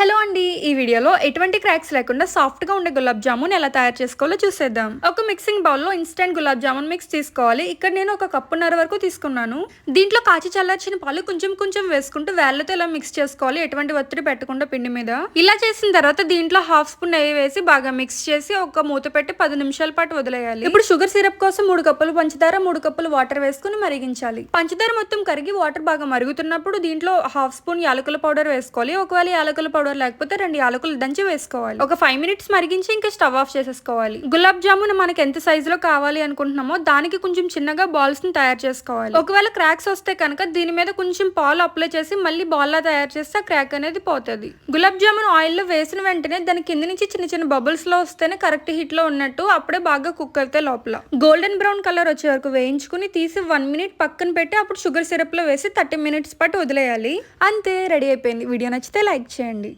Hello అండి, ఈ వీడియోలో ఎటువంటి క్రాక్స్ లేకుండా సాఫ్ట్ గా ఉండే గులాబ్ జామున్ ఎలా తయారు చేసుకోవాలో చూసేద్దాం. ఒక మిక్సింగ్ బౌల్ లో ఇన్స్టెంట్ గులాబ్ జామున్ మిక్స్ తీసుకోవాలి. ఇక్కడ నేను ఒక కప్పున్నర వరకు తీసుకున్నాను. దీంట్లో కాచి చల్లార్చిన పాలు కొంచెం కొంచెం వేసుకుంటూ వేళ్లతో ఇలా మిక్స్ చేసుకోవాలి, ఎటువంటి ఒత్తిడి పెట్టకుండా పిండి మీద. ఇలా చేసిన తర్వాత దీంట్లో హాఫ్ స్పూన్ నెయ్యి వేసి బాగా మిక్స్ చేసి ఒక మూత పెట్టి 10 నిమిషాల పాటు వదిలేయాలి. ఇప్పుడు షుగర్ సిరప్ కోసం 3 కప్పులు పంచదార 3 కప్పులు వాటర్ వేసుకుని మరిగించాలి. పంచదార మొత్తం కరిగి వాటర్ బాగా మరుగుతున్నప్పుడు దీంట్లో హాఫ్ స్పూన్ యాలకుల పౌడర్ వేసుకోవాలి. ఒకవేళ యాలకుల పౌడర్ లేకపోతే 2 యాలకులు దంచి వేసుకోవాలి. ఒక 5 మినిట్స్ మరిగించి ఇంకా స్టవ్ ఆఫ్ చేసేసుకోవాలి. గులాబ్ జామున్ మనకి ఎంత సైజ్ లో కావాలి అనుకుంటున్నామో దానికి కొంచెం చిన్నగా బాల్స్ ని తయారు చేసుకోవాలి. ఒకవేళ క్రాక్స్ వస్తే కనుక దీని మీద కొంచెం పాలు అప్లై చేసి మళ్ళీ బాల్ లా తయారు చేస్తే ఆ క్రాక్ అనేది పోతుంది. గులాబ్ జామున్ ఆయిల్ లో వేసిన వెంటనే దాని కింద నుంచి చిన్న చిన్న బబుల్స్ లో వస్తేనే కరెక్ట్ హీట్ లో ఉన్నట్టు. అప్పుడే బాగా కుక్ అయితే లోపల గోల్డెన్ బ్రౌన్ కలర్ వచ్చే వరకు వేయించుకుని తీసి 1 మినిట్ పక్కన పెట్టి అప్పుడు షుగర్ సిరప్ లో వేసి 30 మినిట్స్ పాటు వదిలేయాలి. అంతే, రెడీ అయిపోయింది. వీడియో నచ్చితే లైక్ చేయండి.